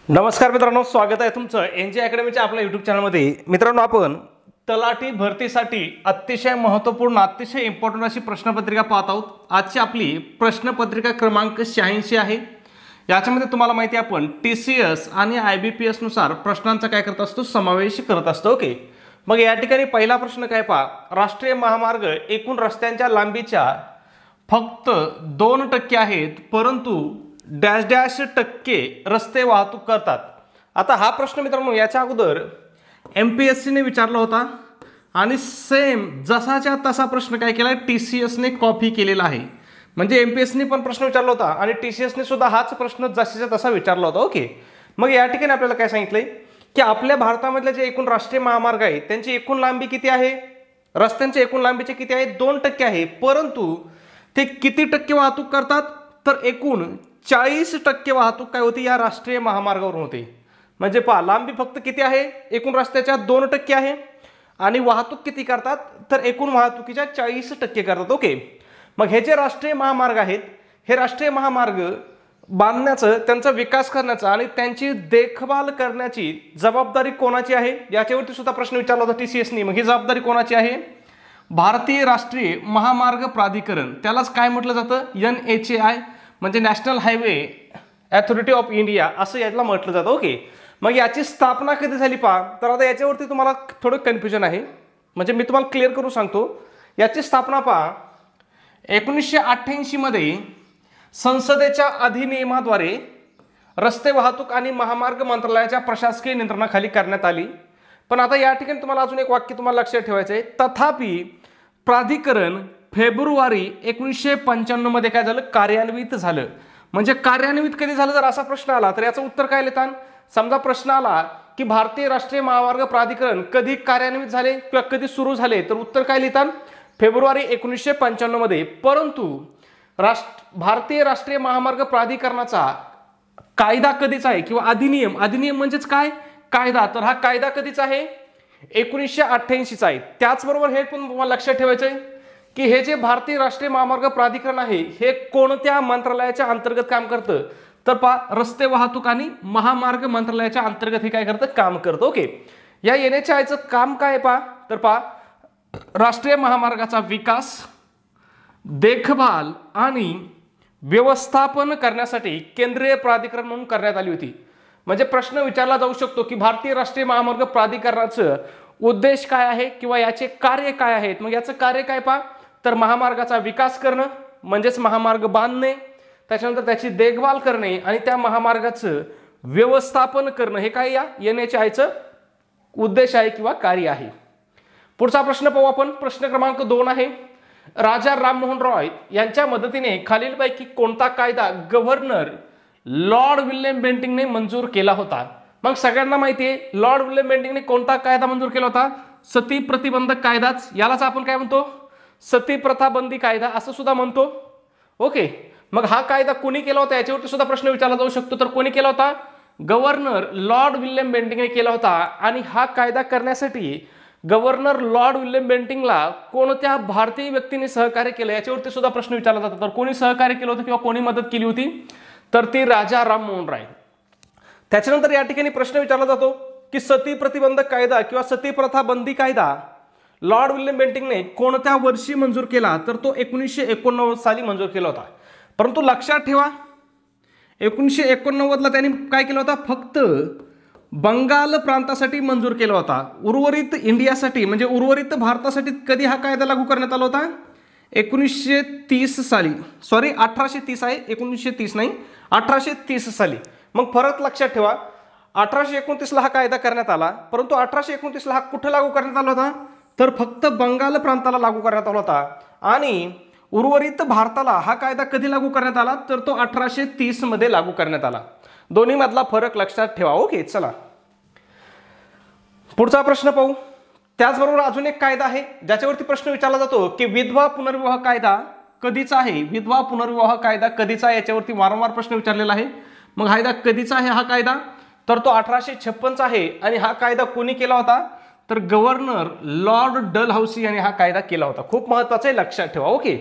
नमस्कार मित्रांनो, स्वागत आहे तुमचं एनजे अकॅडमीच्या आपल्या यूट्यूब चॅनलमध्ये। मित्रांनो, आपण तलाठी भरतीसाठी अतिशय महत्त्वपूर्ण अतिशय इम्पॉर्टंट अशी प्रश्नपत्रिका पाहत आहोत। आजची आपली प्रश्नपत्रिका क्रमांक 86 आहे। याच्यामध्ये तुम्हाला माहिती आहे आपण TCS आणि IBPS नुसार प्रश्नांचा काय करत असतो, समावेश करत असतो। ओके, मग या ठिकाणी पहिला प्रश्न काय पहा, राष्ट्रीय महामार्ग एकूण रस्त्यांच्या लांबीच्या फक्त 2% आहेत, परंतु डॅश डॅश टक्के रस्ते वाहतूक करतात। आता हा प्रश्न मित्रांनो याच्या अगोदर MPSC ने विचारला होता आणि सेम जसाच्या तसा प्रश्न काय केला TCS ने कॉपी केलेला आहे। म्हणजे MPSC ने पण प्रश्न विचारला होता आणि TCS ने सुद्धा हाच प्रश्न जसाच्या तसा विचारला होता। ओके, मग या ठिकाणी आपल्याला काय सांगितलंय की आपल्या भारतामधले जे एकूण राष्ट्रीय महामार्ग आहेत त्यांची एकूण लांबी किती आहे, रस्त्यांच्या एकूण लांबीचे किती आहे, 2% आहे, परंतु ते किती टक्के वाहतूक करतात, तर एकूण 40% वाहतूक काय होती या राष्ट्रीय महामार्गावरून होते। म्हणजे पहा, लांबी फक्त किती आहे, एकूण रस्त्याच्या 2% आहे आणि वाहतूक किती करतात, तर एकूण वाहतुकीच्या 40% करतात। ओके, मग हे जे राष्ट्रीय महामार्ग आहेत हे राष्ट्रीय महामार्ग बांधण्याचं, त्यांचा विकास करण्याचा आणि त्यांची देखभाल करण्याची जबाबदारी कोणाची आहे, याच्यावरती सुद्धा प्रश्न विचारला होता TCS ने। मग ही जबाबदारी कोणाची आहे, भारतीय राष्ट्रीय महामार्ग प्राधिकरण, त्यालाच काय म्हटलं जातं, NHAI म्हणजे national highway authority of India असं याला म्हटलं जातं। ओके, मग याची स्थापना कधी झाली पहा, तर आता याच्यावरती तुम्हाला थोडं कन्फ्युजन आहे, म्हणजे मी तुम्हाला क्लिअर करून सांगतो। याची स्थापना पहा 1988 मध्ये संसदेच्या अधिनियमाद्वारे रस्ते वाहतूक आणि महामार्ग मंत्रालयाच्या प्रशासकीय नियंत्रणाखाली करण्यात आली। पण आता या ठिकाणी तुम्हाला अजून एक वाक्य तुम्हाला लक्षात ठेवायचं आहे, तथापि प्राधिकरण फेब्रुवारी 1995 मध्ये काय झालं, कार्यान्वित झालं। म्हणजे कार्यान्वित कधी झालं जर असा प्रश्न आला तर याचं उत्तर काय लिहितात, समजा प्रश्न आला की भारतीय राष्ट्रीय महामार्ग प्राधिकरण कधी कार्यान्वित झाले किंवा कधी सुरू झाले, तर उत्तर काय लिहितात, फेब्रुवारी 1995 मध्ये। परंतु भारतीय राष्ट्रीय महामार्ग प्राधिकरणाचा कायदा कधीचा आहे किंवा अधिनियम, अधिनियम म्हणजेच काय, कायदा, तर हा कायदा कधीचा आहे, 1988 चा आहे। त्याचबरोबर हे पण तुम्हाला लक्षात ठेवायचं आहे की हे जे भारतीय राष्ट्रीय महामार्ग प्राधिकरण आहे हे कोणत्या मंत्रालयाच्या अंतर्गत काम करतं, तर पहा रस्ते वाहतूक आणि महामार्ग मंत्रालयाच्या अंतर्गत हे काय करतं, काम करतं। ओके, या NHAIचं काम काय पहा, तर पहा राष्ट्रीय महामार्गाचा विकास, देखभाल आणि व्यवस्थापन करण्यासाठी केंद्रीय प्राधिकरण म्हणून करण्यात आली होती। म्हणजे प्रश्न विचारला जाऊ शकतो की भारतीय राष्ट्रीय महामार्ग प्राधिकरणाचं उद्देश काय आहे किंवा याचे कार्य काय आहेत। मग याचं कार्य काय पहा, तर महामार्गाचा विकास करणं म्हणजेच महामार्ग बांधणे, त्याच्यानंतर त्याची देखभाल करणे आणि त्या महामार्गाचं व्यवस्थापन करणं, हे काय या NHAIचं उद्देश आहे किंवा कार्य आहे। पुढचा प्रश्न पाहू आपण, प्रश्न क्रमांक 2 आहे, राजा राममोहन रॉय यांच्या मदतीने खालीलपैकी कोणता कायदा गव्हर्नर लॉर्ड विल्यम बेंटिंकने मंजूर केला होता। मग सगळ्यांना माहिती आहे लॉर्ड विल्यम बेंटिंकने कोणता कायदा मंजूर केला होता, सती प्रतिबंधक कायदाच, यालाच आपण काय म्हणतो, सती प्रथा बंदी कायदा असं सुद्धा म्हणतो। ओके, मग हा कायदा कोणी केला होता याच्यावरती सुद्धा प्रश्न विचारला जाऊ शकतो, तर कोणी केला होता, गव्हर्नर लॉर्ड विल्यम बेंटिंकने केला होता। आणि हा कायदा करण्यासाठी गव्हर्नर लॉर्ड विल्यम बेंटिंकला कोणत्या भारतीय व्यक्तीने सहकार्य केलं याच्यावरती सुद्धा प्रश्न विचारला जातो, तर कोणी सहकार्य केलं होतं किंवा कोणी मदत केली होती, तर ती राजा राममोहन राय। त्याच्यानंतर या ठिकाणी प्रश्न विचारला जातो की सती प्रतिबंधक कायदा किंवा सती प्रथा बंदी कायदा लॉर्ड विल्यम बेंटिंकने कोणत्या वर्षी मंजूर केला, तर तो 1989 साली मंजूर केला होता। परंतु लक्षात ठेवा 1989 ला त्यांनी काय केलं होतं, फक्त बंगाल प्रांतासाठी मंजूर केला होता। उर्वरित इंडियासाठी म्हणजे उर्वरित भारतासाठी कधी हा कायदा लागू करण्यात आला होता, 1930 साली, सॉरी 1830 आहे, 1930 नाही, 1830 साली। मग फरक लक्षात ठेवा, 1829 ला हा कायदा करण्यात आला, परंतु 1829 ला हा कुठे लागू करण्यात आला होता, तर फक्त बंगाल प्रांताला लागू करण्यात आला होता। आणि उर्वरित भारताला हा कायदा कधी लागू करण्यात आला, तर तो 1830 मध्ये लागू करण्यात आला। दोन्ही मधला फरक लक्षात ठेवा। ओके, चला पुढचा प्रश्न पाहू। त्याचबरोबर अजून एक कायदा आहे ज्याच्यावरती प्रश्न विचारला जातो की विधवा पुनर्विवाह कायदा कधीचा आहे, विधवा पुनर्विवाह कायदा कधीचा आहे, याच्यावरती वारंवार प्रश्न विचारलेला आहे। मग कायदा कधीचा आहे हा कायदा, तर तो 1856 आहे। आणि हा कायदा कोणी केला होता, तर गव्हर्नर लॉर्ड डलहौसी यांनी हा कायदा केला होता। खूप महत्त्वाचं आहे, लक्षात ठेवा। ओके,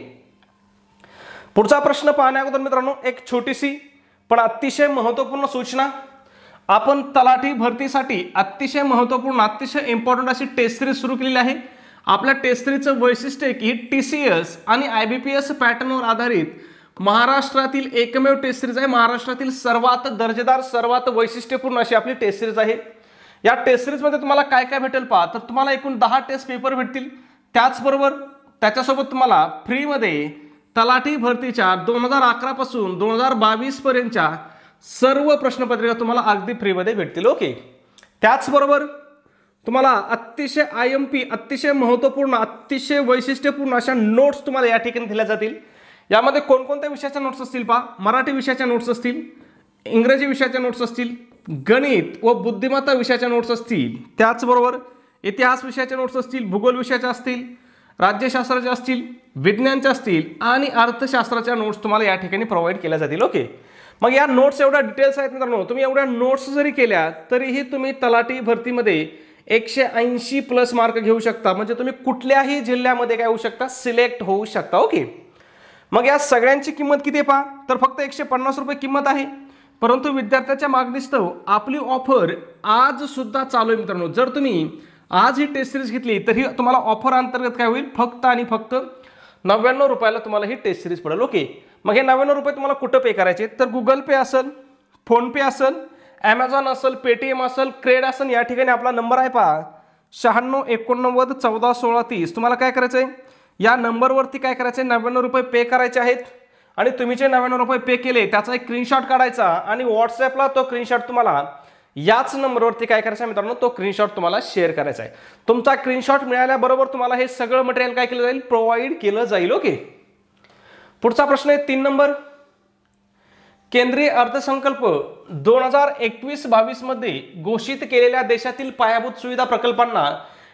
पुढचा प्रश्न पाहण्या अगोदर मित्रांनो एक छोटीशी पण अतिशय महत्त्वपूर्ण सूचना, आपण तलाठी भरतीसाठी अतिशय महत्त्वपूर्ण अतिशय इम्पॉर्टंट अशी टेस्ट सिरीज सुरू केलेली आहे। आपल्या टेस्ट सिरीजचं वैशिष्ट्य आहे की TCS आणि IBPS पॅटर्नवर आधारित महाराष्ट्रातील एकमेव टेस्ट सिरीज आहे। महाराष्ट्रातील सर्वात दर्जेदार सर्वात वैशिष्ट्यपूर्ण अशी आपली टेस्ट सिरीज आहे। या टेस्ट सिरीजमध्ये तुम्हाला काय काय भेटेल पहा, तर तुम्हाला एकूण 10 टेस्ट पेपर भेटतील। त्याचबरोबर त्याच्यासोबत तुम्हाला फ्रीमध्ये तलाठी भरतीच्या 2011 पासून 2022 पर्यंतच्या सर्व प्रश्नपत्रिका तुम्हाला अगदी फ्रीमध्ये भेटतील। ओके, त्याचबरोबर तुम्हाला अतिशय IMP अतिशय महत्त्वपूर्ण अतिशय वैशिष्ट्यपूर्ण अशा नोट्स तुम्हाला या ठिकाणी दिल्या जातील। यामध्ये कोणकोणत्या विषयाच्या नोट्स असतील पहा, मराठी विषयाच्या नोट्स असतील, इंग्रजी विषयाच्या नोट्स असतील, गणित व बुद्धिमत्ता विषयाच्या नोट्स असतील, त्याचबरोबर इतिहास विषयाच्या नोट्स असतील, भूगोल विषयाच्या असतील, राज्यशास्त्राच्या असतील, विज्ञानच्या असतील आणि अर्थशास्त्राच्या नोट्स तुम्हाला या ठिकाणी प्रोव्हाइड केल्या जातील। ओके, मग या नोट्स एवढ्या डिटेल्स आहेत मित्रांनो, तुम्ही एवढ्या नोट्स जरी केल्या तरीही तुम्ही तलाठी भरतीमध्ये 180 प्लस मार्क घेऊ शकता। म्हणजे तुम्ही कुठल्याही जिल्ह्यामध्ये काय होऊ शकता, सिलेक्ट होऊ शकता। ओके, मग या सगळ्यांची किंमत किती आहे पहा, तर फक्त 150 रुपये किंमत आहे। परंतु विद्यार्थ्याच्या मागणीस्तव आपली ऑफर आज सुद्धा चालू आहे मित्रांनो। जर तुम्ही आज ही टेस्ट सिरीज घेतली तर ही तुम्हाला ऑफर अंतर्गत काय होईल, फक्त आणि फक्त 99 रुपयाला तुम्हाला ही टेस्ट सिरीज पडेल। ओके, मग हे 99 रुपये तुम्हाला कुठं पे करायचे, तर गुगल पे असेल, फोन पे असेल, Amazon असेल, पेटीएम असेल, क्रेड असेल, या ठिकाणी आपला नंबर आहे पहा 96 89 14 16 30। तुम्हाला काय करायचं आहे, या नंबरवरती काय करायचं आहे, 99 रुपये पे करायचे आहेत आणि तुम्ही जे 99 रुपये पे केले त्याचा एक स्क्रीनशॉट काढायचा आणि व्हॉट्सॲपला तो स्क्रीनशॉट तुम्हाला याच नंबरवरती काय करायचं आहे मित्रांनो, तो स्क्रीनशॉट तुम्हाला शेअर करायचा आहे। तुमचा स्क्रीनशॉट मिळाल्याबरोबर तुम्हाला हे सगळं मटेरियल काय केलं जाईल, प्रोव्हाइड केलं जाईल। ओके, पुढचा प्रश्न आहे 3 नंबर। केंद्रीय अर्थसंकल्प 2021-22 मध्ये घोषित केलेल्या देशातील पायाभूत सुविधा प्रकल्पांना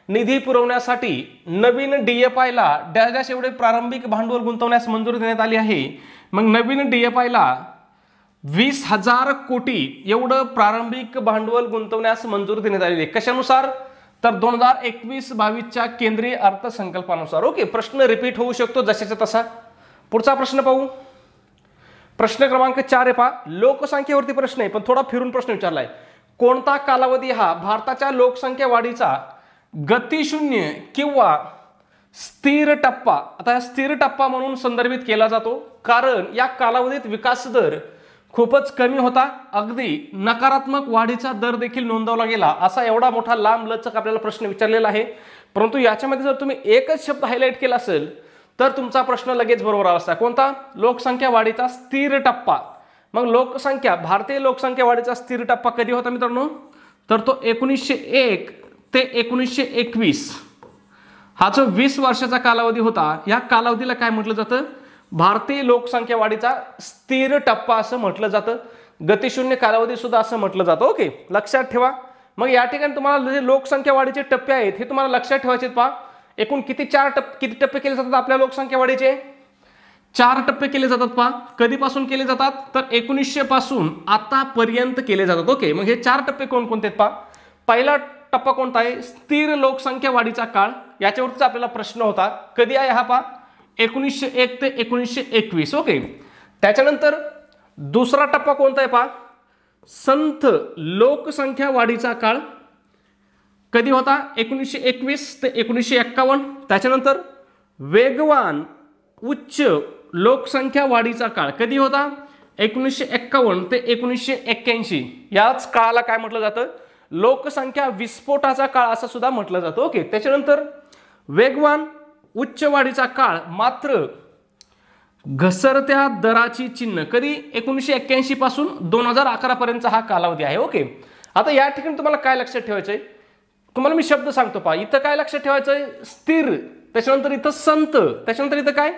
निधी पुरवण्यासाठी नवीन DFI ला डॅश डॅश एवढे प्रारंभिक भांडवल गुंतवण्यास मंजुरी देण्यात आली आहे। मग नवीन DFI ला 20,000 कोटी एवढं प्रारंभिक भांडवल गुंतवण्यास मंजुरी देण्यात आलेली आहे। कशानुसार, तर 2021-22च्या केंद्रीय अर्थसंकल्पानुसार। ओके, प्रश्न रिपीट होऊ शकतो जशाच्या तसा। पुढचा प्रश्न पाहू, प्रश्न क्रमांक 4 आहे पहा, लोकसंख्येवरती प्रश्न आहे पण थोडा फिरून प्रश्न विचारलाय। कोणता कालावधी हा भारताच्या लोकसंख्या वाढीचा गतिशून्य किंवा स्थिर टप्पा, आता स्थिर टप्पा म्हणून संदर्भित केला जातो कारण या कालावधीत विकास दर खूपच कमी होता, अगदी नकारात्मक वाढीचा दर देखील नोंदवला गेला, असा एवढा मोठा लांब लचक आपल्याला प्रश्न विचारलेला आहे। परंतु याच्यामध्ये जर तुम्ही एकच शब्द हायलाइट केला असेल तर तुमचा प्रश्न लगेच बरोबर आला असता। कोणता, लोकसंख्या वाढीचा स्थिर टप्पा। मग लोकसंख्या भारतीय लोकसंख्या वाढीचा स्थिर टप्पा कधी होता मित्रांनो, तर तो 1901 ते 1921 हा जो 20 वर्षाचा कालावधी होता, या कालावधीला काय म्हटलं जातं, भारतीय लोकसंख्या वाढीचा स्थिर टप्पा असं म्हटलं जातं। गतिशून्य कालावधी सुद्धा असं म्हटलं जातं। ओके, लक्षात ठेवा। मग या ठिकाणी तुम्हाला जे लोकसंख्या वाढीचे टप्पे आहेत हे तुम्हाला लक्षात ठेवायचे आहेत पहा। एकूण किती किती टप्पे केले जातात आपल्या लोकसंख्या वाढीचे, 4 टप्पे केले जातात पहा। कधीपासून केले जातात, तर 1900 पासून आतापर्यंत केले जातात। ओके, मग हे 4 टप्पे कोणकोणते आहेत पहा। पहिला टप्पा कोणता आहे, स्थिर लोकसंख्या वाढीचा काळ, याच्यावरचा आपल्याला प्रश्न होता, कधी आहे हा पहा, 1901 ते 1921। ओके, त्याच्यानंतर दुसरा टप्पा कोणता आहे पहा, संथ लोकसंख्या वाढीचा काळ, कधी होता, 1921 ते 1951। त्याच्यानंतर वेगवान उच्च लोकसंख्या वाढीचा काळ कधी होता, 1951 ते 1981। याच काळाला काय म्हटलं जातं, लोकसंख्या विस्फोटाचा काळ असं सुद्धा म्हटलं जातं। ओके, त्याच्यानंतर वेगवान उच्च वाढीचा काळ मात्र घसरत्या दराची चिन्ह, कधी 1981 पासून 2011 पर्यंतचा हा कालावधी आहे। ओके, आता या ठिकाणी तुम्हाला काय लक्षात ठेवायचंय, तुम्हाला मी शब्द सांगतो पहा। इथं काय लक्षात ठेवायचंय, स्थिर, त्याच्यानंतर इथं संत, त्याच्यानंतर इथं काय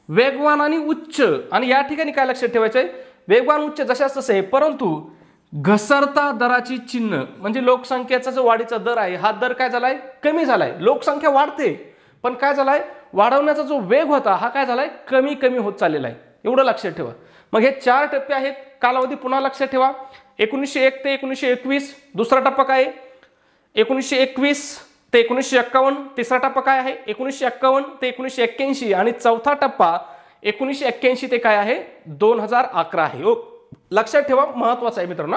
वेगवान आणि उच्च, आणि या ठिकाणी काय लक्षात ठेवायचंय, वेगवान उच्च जशाच तसे, परंतु घसरता दराची चिन्ह म्हणजे लोकसंख्येचा जो वाढीचा दर आहे हा दर काय झालाय, कमी झालाय। लोकसंख्या वाढते पण काय झालाय, वाढवण्याचा जो वेग होता हा काय झालाय, कमी कमी होत चाललेला आहे। एवढं लक्षात ठेवा। मग हे 4 टप्पे आहेत, कालावधी पुन्हा लक्षात ठेवा, 1901 ते 1921। दुसरा टप्पा काय आहे, 1921 ते 1951। तिसरा टप्पा काय आहे, 1951 ते 1981। आणि चौथा टप्पा 1981 ते काय आहे, 2011 आहे। लक्षात ठेवा, महत्वाचं आहे मित्रांनो।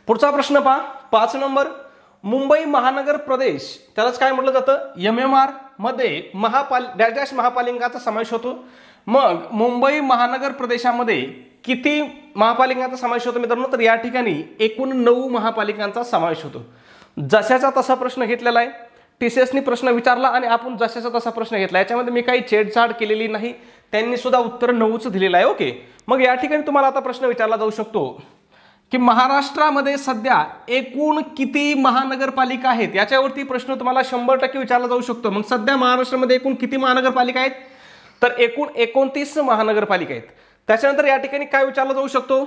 पुढचा प्रश्न पहा 5 नंबर. मुंबई महानगर प्रदेश त्यालाच काय म्हटलं जातं, MMR मध्ये डॅश डॅश महापालिकांचा समावेश होतो. मग मुंबई महानगर प्रदेशामध्ये किती महापालिकांचा समावेश होतो मित्रांनो, तर या ठिकाणी एकूण 9 महापालिकांचा समावेश होतो. जशाचा तसा प्रश्न घेतलेला आहे, TCSनी प्रश्न विचारला आणि आपण जशाचा तसा प्रश्न घेतला. याच्यामध्ये मी काही छेडछाड केलेली नाही, त्यांनी सुद्धा उत्तर 9च दिलेलं आहे. ओके, मग या ठिकाणी तुम्हाला आता प्रश्न विचारला जाऊ शकतो की महाराष्ट्रामध्ये सध्या एकूण किती महानगरपालिका आहेत, याच्यावरती प्रश्न तुम्हाला 100% विचारला जाऊ शकतो. मग सध्या महाराष्ट्रामध्ये एकूण किती महानगरपालिका आहेत, तर एकूण 29 महानगरपालिका आहेत. त्याच्यानंतर या ठिकाणी काय विचारला जाऊ शकतो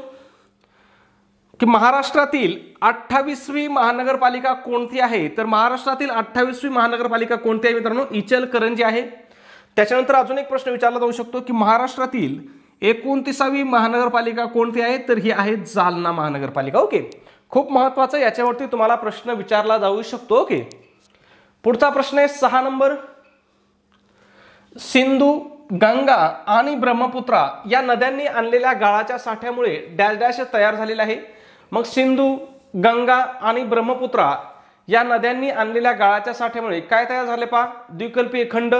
की महाराष्ट्रातील 28वी महानगरपालिका कोणती आहे, तर महाराष्ट्रातील 28वी महानगरपालिका कोणती आहे मित्रांनो, इचलकरंजी आहे. त्याच्यानंतर अजून एक प्रश्न विचारला जाऊ शकतो की महाराष्ट्रातील 29वी महानगरपालिका कोणती आहे, तर ही आहे जालना महानगरपालिका. ओके, खूप महत्त्वाचं, याच्यावरती तुम्हाला प्रश्न विचारला जाऊ शकतो. ओके, पुढचा प्रश्न आहे 6 नंबर. सिंधू, गंगा आणि ब्रह्मपुत्रा या नद्यांनी आणलेल्या गाळाच्या साठ्यामुळे डॅश डॅश तयार झालेला आहे. मग सिंधू, गंगा आणि ब्रह्मपुत्रा या नद्यांनी आणलेल्या गाळाच्या साठ्यामुळे काय तयार झाले पहा, द्विकल्पीय खंड,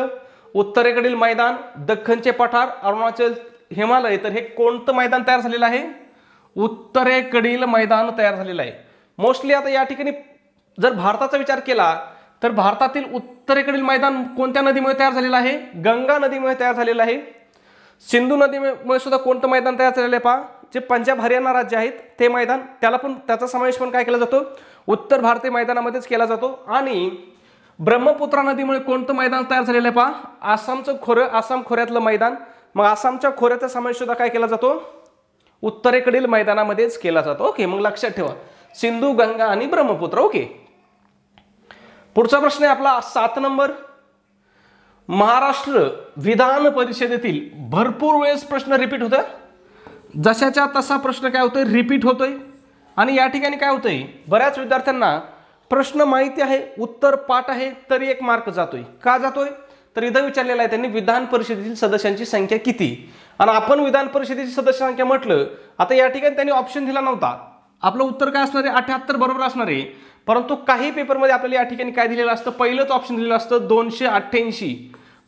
उत्तरेकडील मैदान, दख्खनचे पठार, अरुणाचल, हिमालय. तर हे कोणतं मैदान तयार झालेलं आहे, उत्तरेकडील मैदान तयार झालेलं आहे. मोस्टली आता या ठिकाणी जर भारताचा विचार केला तर भारतातील उत्तरेकडील मैदान कोणत्या नदीमुळे तयार झालेलं आहे, गंगा नदीमुळे तयार झालेलं आहे. सिंधू नदीमुळे सुद्धा कोणतं मैदान तयार झालेलं आहे पहा, जे पंजाब हरियाणा राज्य आहेत ते मैदान, त्याचा समावेश पण काय केला जातो, उत्तर भारतीय मैदानामध्येच केला जातो. आणि ब्रह्मपुत्रा नदीमुळे कोणतं मैदान तयार झालेलं आहे पहा, आसामचं खोरं, आसाम खोऱ्यातलं मैदान. मग आसामच्या खोऱ्याचा समावेश सुद्धा काय केला जातो, उत्तरेकडील मैदानामध्येच केला जातो. ओके, मग लक्षात ठेवा सिंधू, गंगा आणि ब्रह्मपुत्रा. ओके, पुढचा प्रश्न आहे आपला 7 नंबर. महाराष्ट्र विधान परिषदेतील भरपूर वेळेस प्रश्न रिपीट होतोय, जशाच्या तसा प्रश्न काय होतोय, रिपीट होतोय. आणि या ठिकाणी काय होतंय, बऱ्याच विद्यार्थ्यांना प्रश्न माहिती आहे, उत्तर पाठ आहे, तरी 1 मार्क जातोय. का जातोय, तर इथं विचारलेलं आहे त्यांनी विधान परिषदेतील सदस्यांची संख्या किती. आणि आपण विधान परिषदेची सदस्य संख्या म्हटलं, आता या ठिकाणी त्यांनी ऑप्शन दिला नव्हता, आपलं उत्तर काय असणार आहे, 78 बरोबर असणार आहे. परंतु काही पेपरमध्ये आपल्याला या ठिकाणी काय दिलेलं असतं, पहिलंच ऑप्शन दिलेलं असतं 288.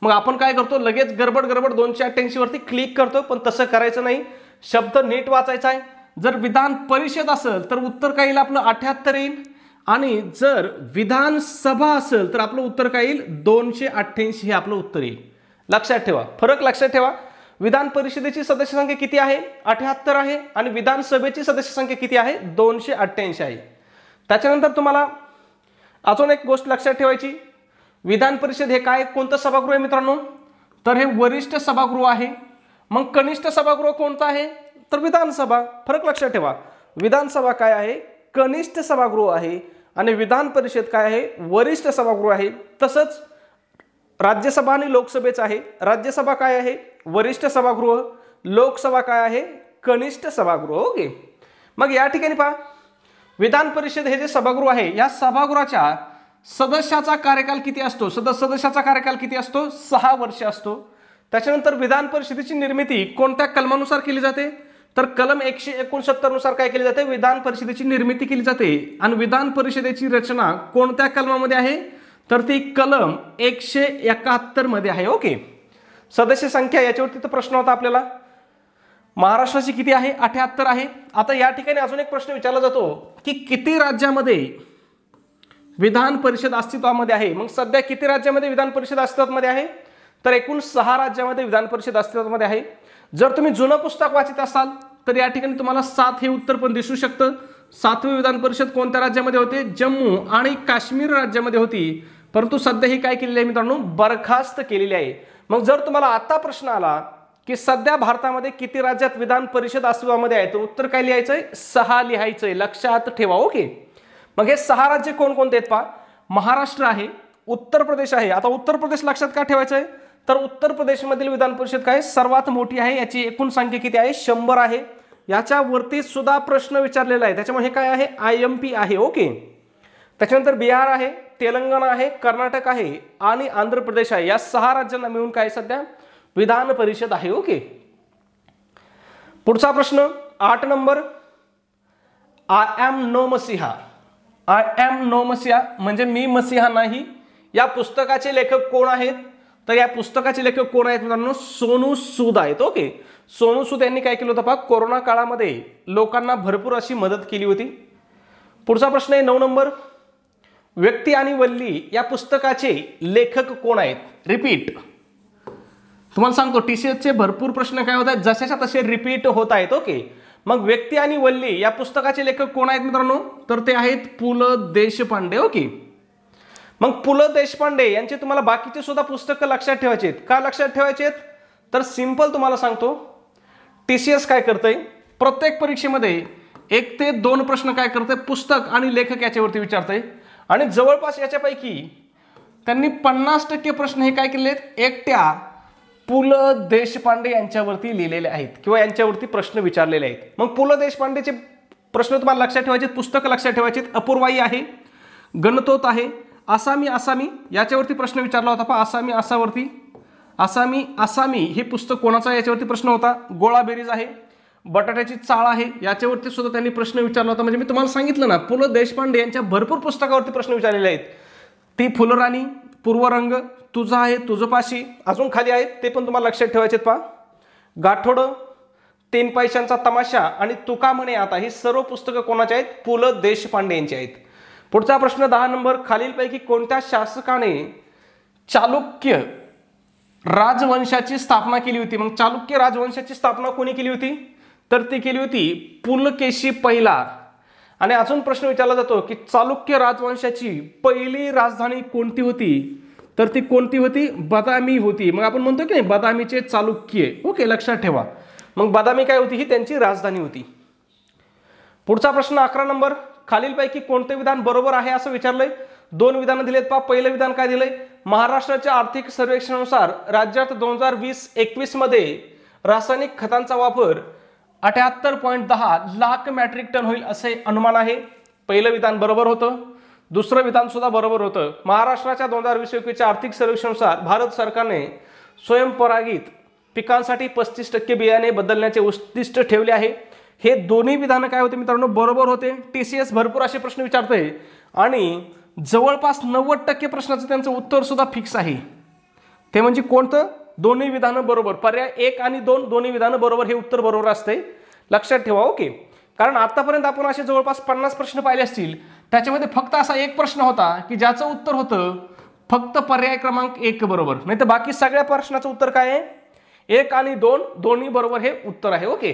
मग आपण काय करतो, लगेच गडबड 288 वरती क्लिक करतो, पण तसं करायचं नाही, शब्द नीट वाचायचा आहे. जर विधान परिषद असेल तर उत्तर काय येईल आपलं 78 येईल, आणि जर विधानसभा असेल तर आपलं उत्तर काय येईल 288 हे आपलं उत्तर येईल. लक्षात ठेवा, फरक लक्षात ठेवा. विधान परिषदेची सदस्य संख्या किती आहे, 78 आहे, आणि विधानसभेची सदस्य संख्या किती आहे, 288 आहे. त्याच्यानंतर तुम्हाला अजून एक गोष्ट लक्षात ठेवायची, विधान परिषद हे काय, कोणतं सभागृह आहे मित्रांनो, तर हे वरिष्ठ सभागृह आहे. मग कनिष्ठ सभागृह कोणतं आहे, तर विधानसभा. फरक लक्षात ठेवा, विधानसभा काय आहे, कनिष्ठ सभागृह आहे, आणि विधान परिषद काय आहे, वरिष्ठ सभागृह आहे. तसंच राज्यसभा आणि लोकसभेचं आहे, राज्यसभा काय आहे, वरिष्ठ सभागृह, लोकसभा काय आहे, कनिष्ठ सभागृह. ओके, मग या ठिकाणी पहा, विधान परिषद हे जे सभागृह आहे, या सभागृहाच्या सदस्याचा कार्यकाल किती असतो, सदस्याचा कार्यकाल किती असतो, 6 वर्ष असतो. त्याच्यानंतर विधान परिषदेची निर्मिती कोणत्या कलमानुसार केली जाते, तर कलम 169 नुसार काय केली जाते, विधान परिषदेची निर्मिती केली जाते. आणि विधान परिषदेची रचना कोणत्या कलमामध्ये आहे, तर ती कलम 171 मध्ये आहे. ओके, सदस्य संख्या याच्यावरती तर प्रश्न होता आपल्याला, महाराष्ट्राची किती आहे, 78 आहे. आता या ठिकाणी अजून एक प्रश्न विचारला जातो की किती राज्यामध्ये विधान परिषद अस्तित्वामध्ये आहे. मग सध्या किती राज्यामध्ये विधान परिषद अस्तित्वामध्ये आहे, तर एकूण 6 राज्यामध्ये विधान परिषद अस्तित्वामध्ये आहे. जर तुम्ही जुनं पुस्तक वाचित असाल तर या ठिकाणी तुम्हाला 7 हे उत्तर पण दिसू शकतं. 7वी विधान परिषद कोणत्या राज्यामध्ये होते, जम्मू आणि काश्मीर राज्यामध्ये होती. परंतु सध्या ही काय केलेली आहे मित्रांनो, बरखास्त केलेली आहे. मग जर तुम्हाला आता प्रश्न आला की सध्या भारतामध्ये किती राज्यात विधान परिषद अस्तित्वामध्ये आहे, तर उत्तर काय लिहायचंय, 6 लिहायचंय. लक्षात ठेवा. ओके, मग हे 6 राज्य कोणकोणते आहेत पहा, महाराष्ट्र आहे, उत्तर प्रदेश आहे. आता उत्तर प्रदेश लक्षात का ठेवायचंय, तर उत्तर प्रदेशमधील विधान परिषद काय सर्वात मोठी आहे, याची एकूण संख्या किती आहे, 100 आहे. याच्यावरती सुद्धा प्रश्न विचारलेला आहे, त्याच्यामुळे हे काय आहे, IMP आहे. ओके, त्याच्यानंतर बिहार आहे, तेलंगणा आहे, कर्नाटक आहे आणि आंध्र प्रदेश आहे. या 6 राज्यांना मिळून काय सध्या विधान परिषद आहे. ओके, पुढचा प्रश्न 8 नंबर. आय एम नो मसीहा, आय एम नो मसीहा म्हणजे मी मसीहा नाही. या पुस्तकाचे लेखक कोण आहेत? तर या पुस्तकाचे लेखक कोण आहेत मित्रांनो? सोनू सूद आहेत. ओके, सोनू सूद यांनी काय केलं होतं पहा, कोरोना काळामध्ये लोकांना भरपूर अशी मदत केली होती. पुढचा प्रश्न आहे 9 नंबर. व्यक्ती आणि वल्ली या पुस्तकाचे लेखक कोण आहेत? रिपीट, तुम्हाला सांगतो TCSचे भरपूर प्रश्न काय होत आहेत, जशाच्या तसे रिपीट होत आहेत. ओके, मग व्यक्ती आणि वल्ली या पुस्तकाचे लेखक कोण आहेत मित्रांनो? तर ते आहेत पु ल देशपांडे. ओके, मग पु ल देशपांडे यांचे तुम्हाला बाकीचे सुद्धा पुस्तकं लक्षात ठेवायचे आहेत. का लक्षात ठेवायचे आहेत? तर सिंपल तुम्हाला सांगतो, TCS काय करतंय, प्रत्येक परीक्षेमध्ये 1 ते 2 प्रश्न काय करतंय, पुस्तक आणि लेखक याच्यावरती विचारतंय. आणि जवळपास याच्यापैकी त्यांनी 50% प्रश्न हे काय केले आहेत, एकट्या पु ल देशपांडे यांच्यावरती लिहिलेले आहेत किंवा यांच्यावरती प्रश्न विचारलेले आहेत. मग पु ल देशपांडेचे प्रश्न तुम्हाला लक्षात ठेवायचे, पुस्तकं लक्षात ठेवायचे. अपूर्वाई आहे, गणतोत आहे, आसामी आसामी याच्यावरती प्रश्न विचारला होता पहा, आसामी आसावरती, आसामी आसामी हे पुस्तक कोणाचा याच्यावरती प्रश्न होता. गोळा बेरीज आहे, बटाट्याची चाळ आहे याच्यावरती सुद्धा त्यांनी प्रश्न विचारला होता. म्हणजे मी तुम्हाला सांगितलं ना, पु ल देशपांडे यांच्या भरपूर पुस्तकावरती प्रश्न विचारलेले आहेत. ती फुलराणी, पूर्वरंग, तुझं आहे तुझपाशी, अजून खाली आहेत ते पण तुम्हाला लक्षात ठेवायचे पहा. गाठोडं, 3 पैशांचा तमाशा आणि तुका म्हणे आता, ही सर्व पुस्तकं कोणाची आहेत? पु ल देशपांडे यांची आहेत. पुढचा प्रश्न 10 नंबर. खालीलपैकी कोणत्या शासकाने चालुक्य राजवंशाची स्थापना केली होती? मग चालुक्य राजवंशाची स्थापना कोणी केली होती? तर ती केली होती पुलकेशी पहिला. आणि अजून प्रश्न विचारला जातो की चालुक्य राजवंशाची पहिली राजधानी कोणती होती? तर ती कोणती होती? बदामी होती. मग आपण म्हणतो की नाही, बदामीचे चालुक्य. ओके, लक्षात ठेवा. मग बदामी काय होती? ही त्यांची राजधानी होती. पुढचा प्रश्न 11 नंबर. खालीलपैकी कोणते विधान बरोबर आहे असं विचारलंय. 2 विधानं दिलेत पहा. पहिलं विधान काय दिलंय? महाराष्ट्राच्या आर्थिक सर्वेक्षणानुसार राज्यात 2020-21 मध्ये रासायनिक खतांचा वापर 78.10 लाख मेट्रिक टन होईल असे अनुमान आहे. पहिलं विधान बरोबर होतं. दुसरं विधान सुद्धा बरोबर होतं. महाराष्ट्राच्या 2020-21च्या आर्थिक सर्वेक्षणानुसार भारत सरकारने स्वयंपरागित पिकांसाठी 35% बियाणे बदलण्याचे उद्दिष्ट ठेवले आहे. हे दोन्ही विधानं काय होते मित्रांनो? बरोबर होते. TCS भरपूर असे प्रश्न विचारते आणि जवळपास 90% प्रश्नाचं त्यांचं उत्तर सुद्धा फिक्स आहे. ते म्हणजे कोणतं? दोन्ही विधानं बरोबर. पर्याय 1 आणि 2 दोन्ही विधानं बरोबर, हे उत्तर बरोबर असते. लक्षात ठेवा. ओके, कारण आतापर्यंत आपण असे जवळपास 50 प्रश्न पाहिले असतील, त्याच्यामध्ये फक्त असा एक प्रश्न होता की ज्याचं उत्तर होतं फक्त पर्याय क्रमांक 1 बरोबर. नाही तर बाकी सगळ्या प्रश्नाचं उत्तर काय आहे? 1 आणि 2 दोन्ही बरोबर हे उत्तर आहे. ओके,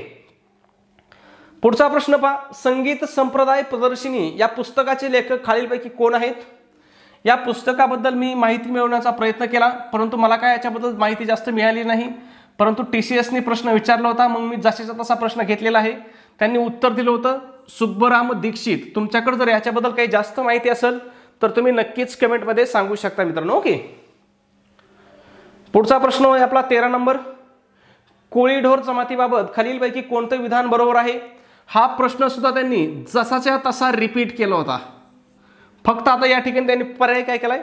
पुढचा प्रश्न पहा. संगीत संप्रदाय प्रदर्शिनी या पुस्तकाचे लेखक खालीलपैकी कोण आहेत? या पुस्तकाबद्दल मी माहिती मिळवण्याचा प्रयत्न केला, परंतु मला काय याच्याबद्दल माहिती जास्त मिळाली नाही. परंतु TCSने प्रश्न विचारला होता, मग मी जशाचा तसा प्रश्न घेतलेला आहे. त्यांनी उत्तर दिलं होतं सुब्बराम दीक्षित. तुमच्याकडे जर याच्याबद्दल काही जास्त माहिती असेल तर तुम्ही नक्कीच कमेंटमध्ये सांगू शकता मित्रांनो. ओके, पुढचा प्रश्न आहे आपला 13 नंबर. कोळीढोर जमातीबाबत खालीलपैकी कोणतं विधान बरोबर आहे? हा प्रश्न सुद्धा त्यांनी जसाच्या तसा रिपीट केला होता. फक्त आता या ठिकाणी त्यांनी पर्याय काय केलाय?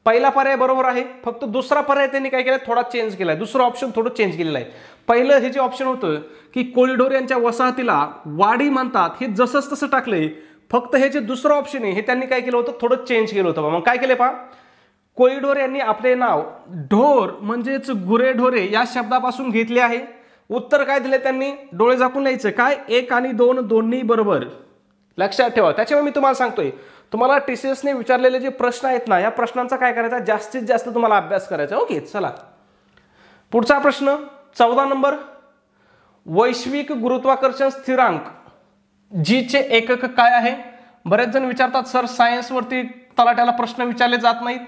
पहिला पर्याय बरोबर आहे, फक्त दुसरा पर्याय त्यांनी काय केलाय? थोडा चेंज केलाय. दुसरं ऑप्शन थोडं चेंज केलेलं आहे. पहिलं हे जे ऑप्शन होतं की कोळीढोर यांच्या वसाहतीला वाडी म्हणतात, हे जसंच तसं टाकलंय. फक्त हे जे दुसरं ऑप्शन आहे हे त्यांनी काय केलं होतं? थोडं चेंज केलं होतं. मग काय केलं पहा, कोळीढोर यांनी आपले नाव ढोर म्हणजेच गुरेढोरे या शब्दापासून घेतले आहे. उत्तर काय दिले त्यांनी? डोळे झाकून लिहायचं. काय? 1 आणि 2 दोन्ही बरोबर. लक्षात ठेवा. त्याच्यामुळे मी तुम्हाला सांगतोय, तुम्हाला TCSने विचारलेले जे प्रश्न आहेत ना, या प्रश्नांचा काय करायचा? जास्तीत जास्त तुम्हाला अभ्यास करायचा. ओके, चला पुढचा प्रश्न 14 नंबर. वैश्विक गुरुत्वाकर्षण स्थिरांक G चे एकक काय आहे? बरेच जण विचारतात सर सायन्सवरती तलाट्याला प्रश्न विचारले जात नाहीत.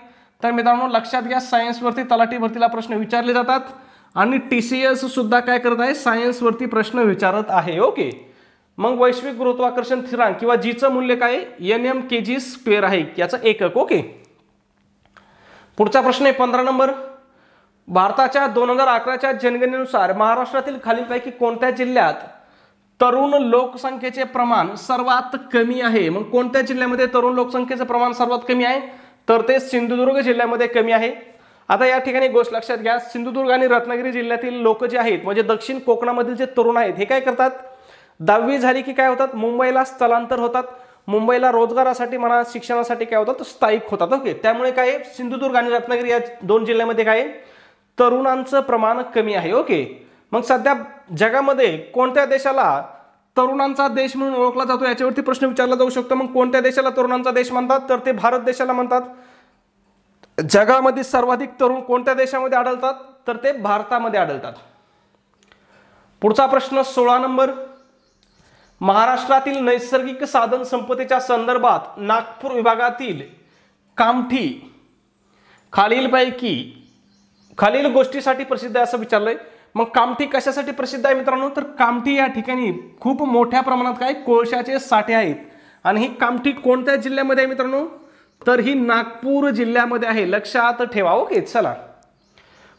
तर मित्रांनो लक्षात घ्या, सायन्सवरती तलाठी भरतीला प्रश्न विचारले जातात आणि TCS सुद्धा काय करत आहे? सायन्सवरती प्रश्न विचारत आहे. ओके, मग वैश्विक गुरुत्वाकर्षण स्थिरांक किंवा Gचं मूल्य काय? nm/kg² आहे याचं एकक. ओके, पुढचा प्रश्न आहे 15 नंबर. भारताच्या 2011च्या जनगणनेनुसार महाराष्ट्रातील खालीलपैकी कोणत्या जिल्ह्यात तरुण लोकसंख्येचे प्रमाण सर्वात कमी आहे? मग कोणत्या जिल्ह्यामध्ये तरुण लोकसंख्येचं प्रमाण सर्वात कमी आहे? तर ते सिंधुदुर्ग जिल्ह्यामध्ये कमी आहे. आता या ठिकाणी गोष्ट लक्षात घ्या, सिंधुदुर्ग आणि रत्नागिरी जिल्ह्यातील लोक जे आहेत म्हणजे दक्षिण कोकणामधील जे तरुण आहेत हे काय करतात? 10वी झाली की काय होतात, मुंबईला स्थलांतर होतात, मुंबईला रोजगारासाठी म्हणा शिक्षणासाठी काय होतात स्थायिक होतात. ओके, त्यामुळे काय सिंधुदुर्ग आणि रत्नागिरी या 2 जिल्ह्यामध्ये काय तरुणांचं प्रमाण कमी आहे. ओके, मग सध्या जगामध्ये कोणत्या देशाला तरुणांचा देश म्हणून ओळखला जातो याच्यावरती प्रश्न विचारला जाऊ शकतो. मग कोणत्या देशाला तरुणांचा देश म्हणतात, तर ते भारत देशाला म्हणतात. जगामध्ये सर्वाधिक तरुण कोणत्या देशामध्ये आढळतात, तर ते भारतामध्ये आढळतात. पुढचा प्रश्न 16 नंबर, महाराष्ट्रातील नैसर्गिक साधन संपत्तीच्या संदर्भात नागपूर विभागातील कामठी खालील गोष्टीसाठी प्रसिद्ध आहे असं विचारलंय. मग कामठी कशासाठी प्रसिद्ध आहे मित्रांनो, तर कामठी या ठिकाणी खूप मोठ्या प्रमाणात काय कोळशाचे साठे आहेत. आणि ही कामठी कोणत्या जिल्ह्यामध्ये आहे मित्रांनो, तर ही नागपूर जिल्ह्यामध्ये आहे, लक्षात ठेवा. ओके, चला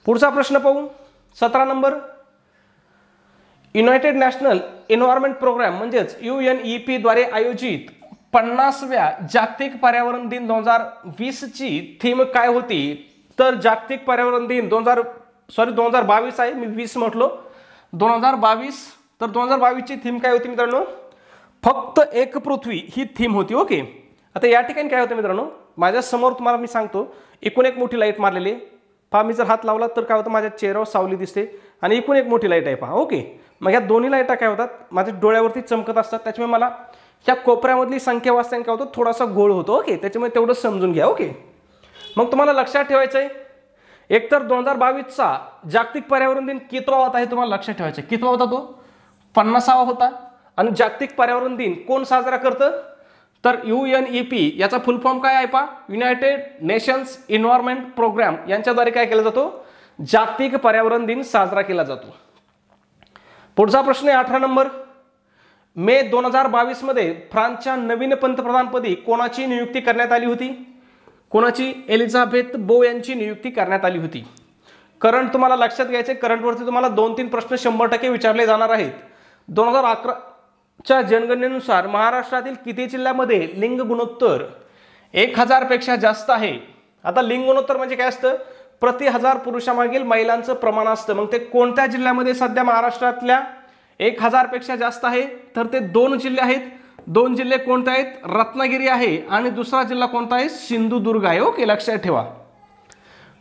पुढचा प्रश्न पाहू. 17 number, United National Environment Programme म्हणजेच UNEP द्वारे आयोजित 50व्या जागतिक पर्यावरण दिन 2020 ची थीम काय होती, तर जागतिक पर्यावरण दिन 2022 आहे, मी 20 म्हटलो, 2022. तर 2022 ची थीम काय होती मित्रांनो, फक्त एक पृथ्वी ही थीम होती. ओके, आता या ठिकाणी काय होतं मित्रांनो, माझ्या समोर तुम्हाला मी सांगतो, एकूण एक मोठी लाईट मारलेली आहे पहा. मी जर हात लावला तर काय होतं, माझ्या चेहऱ्यावर सावली दिसते आणि एकूण एक मोठी लाईट आहे पहा. ओके, मग या दोन्ही लाईटा काय होतात, माझ्या डोळ्यावरती चमकत असतात, त्याच्यामुळे मला या कोपऱ्यामधली संख्या वाचताना काय होतं, थोडासा गोळ होतो. ओके, त्याच्यामुळे तेवढं समजून घ्या. ओके, मग तुम्हाला लक्षात ठेवायचं आहे, एकतर 2022चा जागतिक पर्यावरण दिन कितवा होता हे तुम्हाला लक्षात ठेवायचं आहे. कितवा होता तो, 50वा होता. आणि जागतिक पर्यावरण दिन कोण साजरा करतं, तर UNEP याचा फुल फॉर्म काय आहे पहा, युनायटेड नेशन्स एन्व्हायरमेंट प्रोग्राम यांच्याद्वारे काय केला जातो, जागतिक पर्यावरण दिन साजरा केला जातो. पुढचा प्रश्न आहे 18 नंबर, मे 2022 मध्ये फ्रान्सच्या नवीन पंतप्रधानपदी कोणाची नियुक्ती करण्यात आली होती, कोणाची, एलिझाबेथ बो यांची नियुक्ती करण्यात आली होती. करंट तुम्हाला लक्षात घ्यायचे, करंटवरती तुम्हाला 2-3 प्रश्न 100% विचारले जाणार आहेत. 2011च्या जनगणनेनुसार महाराष्ट्रातील किती जिल्ह्यामध्ये लिंग गुणोत्तर 1000 पेक्षा जास्त आहे. आता लिंग गुणोत्तर म्हणजे काय असतं, प्रति 1000 पुरुषामागील महिलांचं प्रमाण असतं. मग ते कोणत्या जिल्ह्यामध्ये सध्या महाराष्ट्रातल्या 1000 पेक्षा जास्त आहे, तर ते 2 जिल्हे आहेत. 2 जिल्हे कोणते आहेत, रत्नागिरी आहे आणि दुसरा जिल्हा कोणता आहे, सिंधुदुर्ग आहे. ओके, लक्षात ठेवा.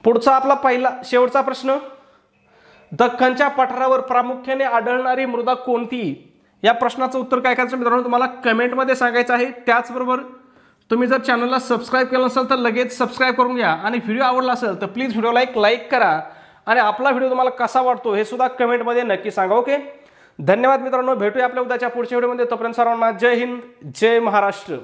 पुढचा आपला शेवटचा प्रश्न, दख्खनच्या पठारावर प्रामुख्याने आढळणारी मृदा कोणती, या प्रश्नाचं उत्तर काय करायचं मित्रांनो तुम्हाला कमेंटमध्ये सांगायचं आहे. त्याचबरोबर तुम्ही जर चॅनलला सबस्क्राईब केलं नसेल तर लगेच सबस्क्राईब करून घ्या आणि व्हिडिओ आवडला असेल तर प्लीज व्हिडिओला एक लाईक करा आणि आपला व्हिडिओ तुम्हाला कसा वाटतो हे सुद्धा कमेंटमध्ये नक्की सांगा. ओके, धन्यवाद मित्रांनो, भेटूया आपल्या उद्याच्या पुढच्या व्हिडिओमध्ये. तोपर्यंत सर्वांना जय हिंद, जय महाराष्ट्र.